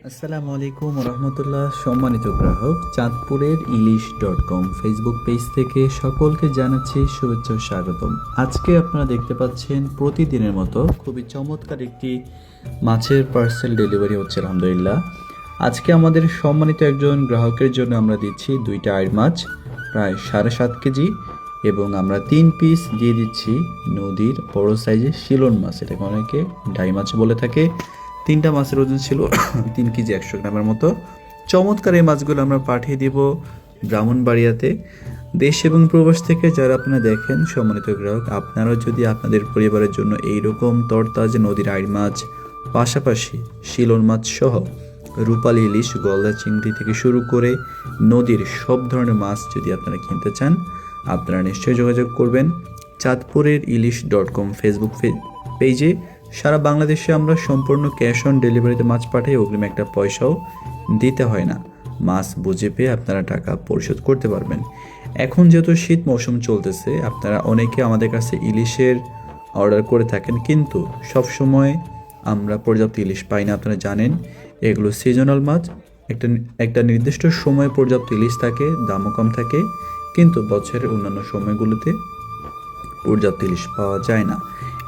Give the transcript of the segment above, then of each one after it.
আসসালামু আলাইকুম রহমতুল্লাহ। সম্মানিত গ্রাহক, চাঁদপুরের ইলিশ.com ফেসবুক পেজ থেকে সকলকে জানাচ্ছি শুভেচ্ছা ও স্বাগতম। আজকে আপনারা দেখতে পাচ্ছেন প্রতিদিনের মতো খুবই চমৎকার একটি মাছের পার্সেল ডেলিভারি হচ্ছে আলহামদুলিল্লাহ। আজকে আমাদের সম্মানিত একজন গ্রাহকের জন্য আমরা দিচ্ছি 2টা আইড় মাছ প্রায় 7.5 কেজি এবং আমরা 3 পিস দিয়ে দিচ্ছি নদীর বড় সাইজের শিলন মাছ, এটাকে অনেকে ডাই মাছ বলে থাকে। 3টা মাছের ওজন ছিল 3 কেজি 100 গ্রামের মতো। চমৎকার এই মাছগুলো আমরা পাঠিয়ে দিব ব্রাহ্মণবাড়িয়াতে। দেশ এবং প্রবাস থেকে যারা আপনারা দেখেন সম্মানিত গ্রাহক, আপনারাও যদি আপনাদের পরিবারের জন্য এইরকম তরতাজা নদীর আইড় মাছ, পাশাপাশি শিলন মাছ সহ রূপালী ইলিশ, গলদা চিংড়ি থেকে শুরু করে নদীর সব ধরনের মাছ যদি আপনারা কিনতে চান, আপনারা নিশ্চয়ই যোগাযোগ করবেন চাঁদপুরের ইলিশ.com ফেসবুক পেজে। সারা বাংলাদেশে আমরা সম্পূর্ণ ক্যাশ অন ডেলিভারিতে মাছ পাঠাই, অগ্রিম একটা পয়সাও দিতে হয় না। মাছ বুঝে পেয়ে আপনারা টাকা পরিশোধ করতে পারবেন। এখন যেহেতু শীত মৌসুম চলতেছে, আপনারা অনেকে আমাদের কাছে ইলিশের অর্ডার করে থাকেন, কিন্তু সব সময় আমরা পর্যাপ্ত ইলিশ পাই না। আপনারা জানেন এগুলো সিজনাল মাছ, একটা নির্দিষ্ট সময়ে পর্যাপ্ত ইলিশ থাকে, দামও কম থাকে, কিন্তু বছরের অন্যান্য সময়গুলোতে পর্যাপ্ত ইলিশ পাওয়া যায় না।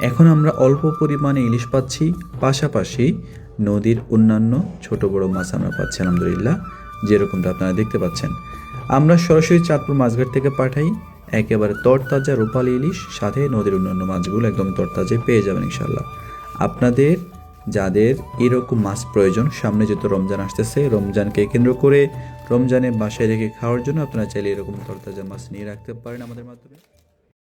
এখন আমরা অল্প পরিমাণে ইলিশ পাচ্ছি, পাশাপাশি নদীর অন্যান্য ছোট বড় মাছ আমরা পাচ্ছি আলহামদুলিল্লাহ, যেরকমটা আপনারা দেখতে পাচ্ছেন। আমরা সরাসরি চাঁদপুর মাছঘাট থেকে পাঠাই একেবারে তরতাজা রূপালী ইলিশ, সাথে নদীর অন্যান্য মাছগুলো একদম তরতাজা পেয়ে যাবেন ইনশাল্লাহ। আপনাদের যাদের এরকম মাছ প্রয়োজন, সামনে যেহেতু রমজান আসতেছে, রমজানকে কেন্দ্র করে রমজানে বাসায় রেখে খাওয়ার জন্য আপনারা চাইলে এরকম তরতাজা মাছ নিয়ে রাখতে পারেন আমাদের মাধ্যমে।